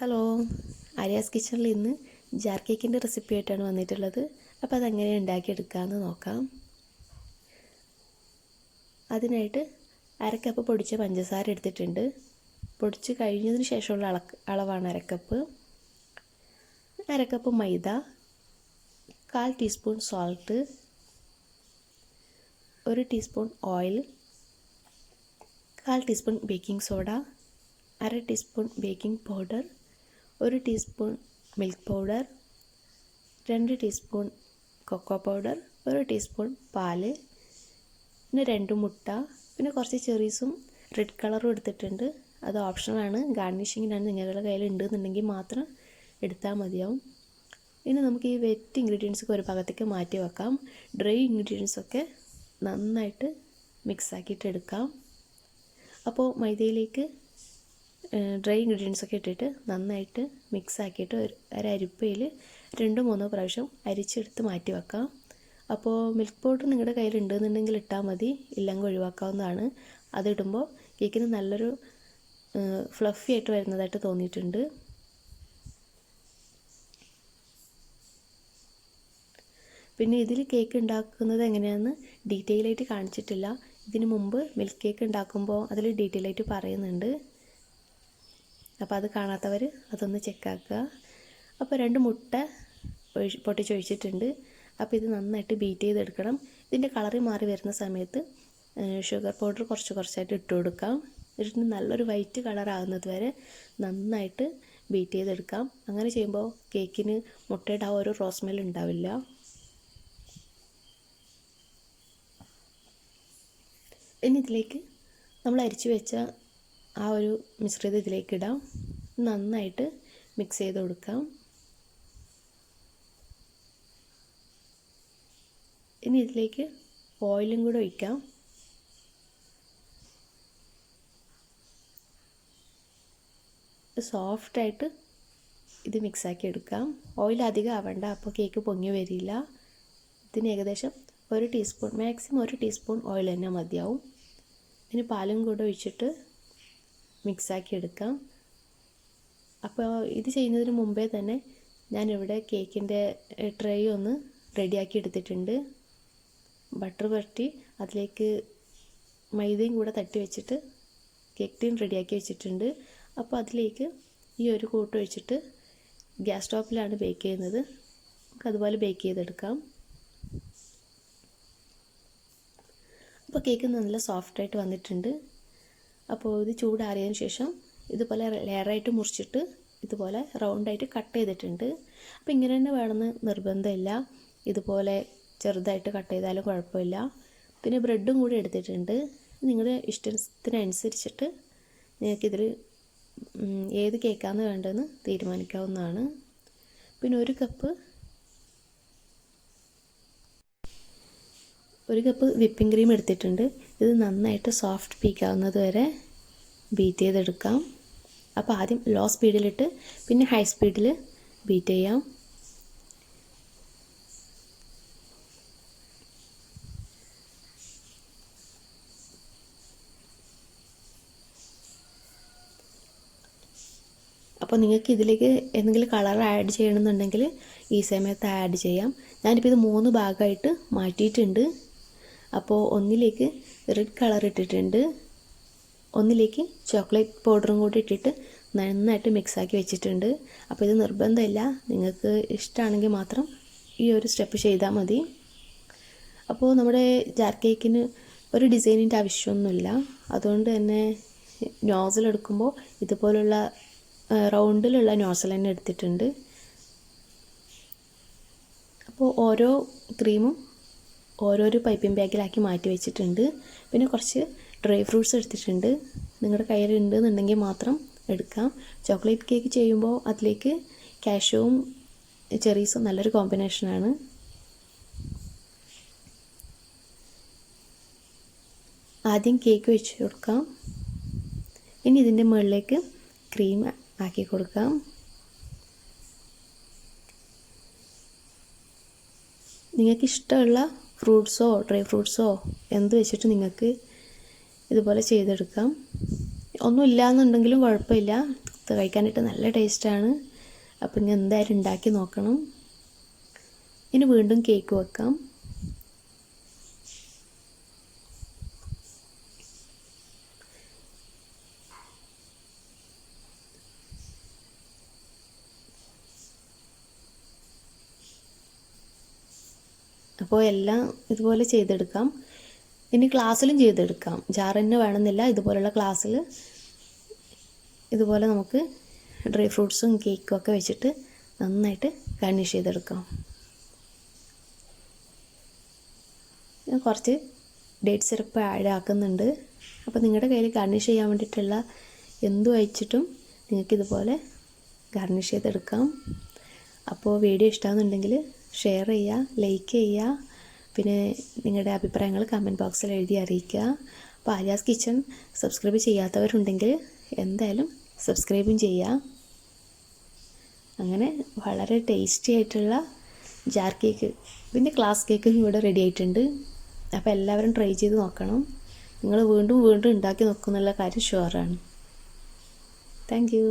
Hello, Aryas കിച്ചണിൽ ഇന്ന് jar കേക്കിൻ്റെ റെസിപ്പി ആയിട്ടാണ് വന്നിട്ടുള്ളത്. അപ്പോൾ അതെങ്ങനെ ഉണ്ടാക്കിയെടുക്കാമെന്ന് നോക്കാം. അതിനായിട്ട് അരക്കപ്പ് പൊടിച്ച പഞ്ചസാര എടുത്തിട്ടുണ്ട്. പൊടിച്ച് കഴിഞ്ഞതിന് ശേഷമുള്ള അളവാണ് അരക്കപ്പ്. അരക്കപ്പ് maida, 1/4 teaspoon salt, 1 teaspoon oil, 1/4 teaspoon baking soda, 1/2 teaspoon baking powder, 1 teaspoon milk powder, 2 teaspoon cocoa powder, 1 teaspoon പാല്, പിന്നെ 2 മുട്ട, പിന്നെ കുറച്ച് ചെറീസും റെഡ് കളറും എടുത്തിട്ടുണ്ട്. അത് ഓപ്ഷണലാണ്, ഗാർണിഷിങ്ങിനാണ്. നിങ്ങളുടെ കയ്യിൽ ഉണ്ടെന്നുണ്ടെങ്കിൽ മാത്രം എടുത്താൽ മതിയാവും. ഇനി നമുക്ക് ഈ വെറ്റ് ഇൻഗ്രീഡിയൻസൊക്കെ ഒരു ഭാഗത്തേക്ക് മാറ്റി വെക്കാം. ഡ്രൈ ഇൻഗ്രീഡിയൻസൊക്കെ നന്നായിട്ട് മിക്സാക്കിയിട്ട് എടുക്കാം. അപ്പോൾ മൈദയിലേക്ക് ഡ്രൈ ഇൻഗ്രീഡിയൻസൊക്കെ ഇട്ടിട്ട് നന്നായിട്ട് മിക്സാക്കിയിട്ട് ഒരു അരിപ്പയിൽ 2-3 പ്രാവശ്യം അരിച്ചെടുത്ത് മാറ്റി വെക്കാം. അപ്പോൾ മിൽക്ക് പൗഡർ നിങ്ങളുടെ കയ്യിൽ ഉണ്ടെന്നുണ്ടെങ്കിൽ ഇട്ടാൽ മതി, ഇല്ലെങ്കിൽ ഒഴിവാക്കാവുന്നതാണ്. അതിടുമ്പോൾ കേക്കിന് നല്ലൊരു ഫ്ലഫി ആയിട്ട് വരുന്നതായിട്ട് തോന്നിയിട്ടുണ്ട്. പിന്നെ ഇതിൽ കേക്ക് ഉണ്ടാക്കുന്നത് എങ്ങനെയാണെന്ന് ഡീറ്റെയിൽ ആയിട്ട് കാണിച്ചിട്ടില്ല. ഇതിനു മുമ്പ് മിൽക്ക് കേക്ക് ഉണ്ടാക്കുമ്പോൾ അതിൽ ഡീറ്റെയിൽ ആയിട്ട് പറയുന്നുണ്ട്. അപ്പോൾ അത് കാണാത്തവർ അതൊന്ന് ചെക്കാക്കുക. അപ്പോൾ 2 മുട്ട പൊട്ടിച്ചൊഴിച്ചിട്ടുണ്ട്. അപ്പോൾ ഇത് നന്നായിട്ട് ബീറ്റ് ചെയ്തെടുക്കണം. ഇതിൻ്റെ കളറ് മാറി വരുന്ന സമയത്ത് ഷുഗർ പൗഡർ കുറച്ചായിട്ട് ഇട്ട് കൊടുക്കാം. എന്നിട്ട് നല്ലൊരു വൈറ്റ് കളറാകുന്നത് വരെ നന്നായിട്ട് ബീറ്റ് ചെയ്തെടുക്കാം. അങ്ങനെ ചെയ്യുമ്പോൾ കേക്കിന് മുട്ടയുടെ ആ ഒരു റോസ് സ്മെൽ ഉണ്ടാവില്ല. ഇനി ഇതിലേക്ക് നമ്മൾ അരിച്ചു വെച്ച ആ ഒരു മിശ്രിതം ഇതിലേക്ക് ഇടാം. നന്നായിട്ട് മിക്സ് ചെയ്ത് കൊടുക്കാം. ഇനി ഇതിലേക്ക് ഓയിലും കൂടെ ഒഴിക്കാം. സോഫ്റ്റായിട്ട് ഇത് മിക്സാക്കി എടുക്കാം. ഓയിൽ അധികം ആവണ്ട, അപ്പോൾ കേക്ക് പൊങ്ങി വരില്ല. ഇതിന് ഏകദേശം 1 ടീസ്പൂൺ, മാക്സിമം 1 ടീസ്പൂൺ ഓയിൽ തന്നെ മതിയാവും. ഇനി പാലും കൂടെ ഒഴിച്ചിട്ട് മിക്സാക്കി എടുക്കാം. അപ്പോൾ ഇത് ചെയ്യുന്നതിന് മുമ്പേ തന്നെ ഞാനിവിടെ കേക്കിൻ്റെ ട്രേ ഒന്ന് റെഡിയാക്കി എടുത്തിട്ടുണ്ട്. ബട്ടർ പുരട്ടി അതിലേക്ക് മൈദയും കൂടെ തട്ടി വെച്ചിട്ട് കേക്ക് ടീൻ റെഡിയാക്കി വെച്ചിട്ടുണ്ട്. അപ്പോൾ അതിലേക്ക് ഈ ഒരു കൂട്ട് വെച്ചിട്ട് ഗ്യാസ് സ്റ്റോപ്പിലാണ് ബേക്ക് ചെയ്യുന്നത്. നമുക്ക് അതുപോലെ ബേക്ക് ചെയ്തെടുക്കാം. അപ്പോൾ കേക്ക് നല്ല സോഫ്റ്റായിട്ട് വന്നിട്ടുണ്ട്. അപ്പോൾ ഇത് ചൂടാറിയതിന് ശേഷം ഇതുപോലെ ലെയറായിട്ട് മുറിച്ചിട്ട് ഇതുപോലെ റൗണ്ടായിട്ട് കട്ട് ചെയ്തിട്ടുണ്ട്. അപ്പോൾ ഇങ്ങനെ തന്നെ വേണമെന്ന് നിർബന്ധമില്ല, ഇതുപോലെ ചെറുതായിട്ട് കട്ട് ചെയ്താലും കുഴപ്പമില്ല. പിന്നെ ബ്രെഡും കൂടി എടുത്തിട്ടുണ്ട്. നിങ്ങളുടെ ഇഷ്ടത്തിനനുസരിച്ചിട്ട് നിങ്ങൾക്കിതിൽ ഏത് കേക്കാണ് വേണ്ടതെന്ന് തീരുമാനിക്കാവുന്നതാണ്. പിന്നെ 1 കപ്പ് വിപ്പിംഗ് ക്രീം എടുത്തിട്ടുണ്ട്. ഇത് നന്നായിട്ട് സോഫ്റ്റ് പീക്കാവുന്നത് വരെ ബീറ്റ് ചെയ്തെടുക്കാം. അപ്പോൾ ആദ്യം ലോ സ്പീഡിലിട്ട് പിന്നെ ഹൈ സ്പീഡിൽ ബീറ്റ് ചെയ്യാം. അപ്പോൾ നിങ്ങൾക്ക് ഇതിലേക്ക് എന്തെങ്കിലും കളർ ആഡ് ചെയ്യണമെന്നുണ്ടെങ്കിൽ ഈ സമയത്ത് ആഡ് ചെയ്യാം. ഞാനിപ്പോൾ ഇത് 3 ഭാഗമായിട്ട് മാറ്റിയിട്ടുണ്ട്. അപ്പോൾ ഒന്നിലേക്ക് റെഡ് കളർ ഇട്ടിട്ടുണ്ട്, ഒന്നിലേക്ക് ചോക്ലേറ്റ് പൗഡറും കൂടി ഇട്ടിട്ട് നന്നായിട്ട് മിക്സാക്കി വെച്ചിട്ടുണ്ട്. അപ്പോൾ ഇത് നിർബന്ധമില്ല, നിങ്ങൾക്ക് ഇഷ്ടമാണെങ്കിൽ മാത്രം ഈ ഒരു സ്റ്റെപ്പ് ചെയ്താൽ മതി. അപ്പോൾ നമ്മുടെ ജാർ കേക്കിന് ഒരു ഡിസൈനിൻ്റെ ആവശ്യമൊന്നുമില്ല. അതുകൊണ്ട് തന്നെ നോസൽ എടുക്കുമ്പോൾ ഇതുപോലുള്ള റൗണ്ടിലുള്ള നോസൽ തന്നെ എടുത്തിട്ടുണ്ട്. അപ്പോൾ ഓരോ ക്രീമും ഓരോരോ പൈപ്പിംഗ് ബാഗിലാക്കി മാറ്റി വെച്ചിട്ടുണ്ട്. പിന്നെ കുറച്ച് ഡ്രൈ ഫ്രൂട്ട്സ് എടുത്തിട്ടുണ്ട്. നിങ്ങളുടെ കയ്യിലുണ്ടെന്നുണ്ടെങ്കിൽ മാത്രം എടുക്കാം. ചോക്ലേറ്റ് കേക്ക് ചെയ്യുമ്പോൾ അതിലേക്ക് കാഷ്യൂവും ചെറീസും നല്ലൊരു കോമ്പിനേഷനാണ്. ആദ്യം കേക്ക് വെച്ച് കൊടുക്കാം. ഇനി ഇതിൻ്റെ മുകളിലേക്ക് ക്രീം ആക്കി കൊടുക്കാം. നിങ്ങൾക്ക് ഇഷ്ടമുള്ള ഫ്രൂട്ട്സോ ഡ്രൈ ഫ്രൂട്ട്സോ എന്ത് വെച്ചിട്ട് നിങ്ങൾക്ക് ഇതുപോലെ ചെയ്തെടുക്കാം. ഒന്നുമില്ല എന്നുണ്ടെങ്കിലും കുഴപ്പമില്ല, ഇത് കഴിക്കാനായിട്ട് നല്ല ടേസ്റ്റാണ്. അപ്പോൾ ഇനി എന്തായാലും ഉണ്ടാക്കി നോക്കണം. ഇനി വീണ്ടും കേക്ക് വെക്കാം. അപ്പോൾ എല്ലാം ഇതുപോലെ ചെയ്തെടുക്കാം. ഇനി ഗ്ലാസ്സിലും ചെയ്തെടുക്കാം. ജാർ തന്നെ വേണമെന്നില്ല. ഇതുപോലുള്ള ഗ്ലാസ്സിൽ ഇതുപോലെ നമുക്ക് ഡ്രൈ ഫ്രൂട്ട്സും കേക്കും ഒക്കെ വെച്ചിട്ട് നന്നായിട്ട് ഗാർണിഷ് ചെയ്തെടുക്കാം. ഞാൻ കുറച്ച് ഡേറ്റ് സിറപ്പ് ആഡ് ആക്കുന്നുണ്ട്. അപ്പോൾ നിങ്ങളുടെ കയ്യിൽ ഗാർണിഷ് ചെയ്യാൻ വേണ്ടിയിട്ടുള്ള എന്ത് വെച്ചിട്ടും നിങ്ങൾക്കിതുപോലെ ഗാർണിഷ് ചെയ്തെടുക്കാം. അപ്പോൾ വീഡിയോ ഇഷ്ടമാകുന്നുണ്ടെങ്കിൽ ഷെയർ ചെയ്യുക, ലൈക്ക് ചെയ്യുക, പിന്നെ നിങ്ങളുടെ അഭിപ്രായങ്ങൾ കമൻറ്റ് ബോക്സിൽ എഴുതി അറിയിക്കുക. അപ്പോൾ ആര്യാസ് കിച്ചൺ സബ്സ്ക്രൈബ് ചെയ്യാത്തവരുണ്ടെങ്കിൽ എന്തായാലും സബ്സ്ക്രൈബും ചെയ്യുക. അങ്ങനെ വളരെ ടേസ്റ്റി ആയിട്ടുള്ള ജാർ കേക്ക് പിന്നെ ഗ്ലാസ് കേക്കും ഇവിടെ റെഡി ആയിട്ടുണ്ട്. അപ്പോൾ എല്ലാവരും ട്രൈ ചെയ്ത് നോക്കണം. നിങ്ങൾ വീണ്ടും വീണ്ടും ഉണ്ടാക്കി നോക്കുന്നുള്ള കാര്യം ഷുവറാണ്. Thank you.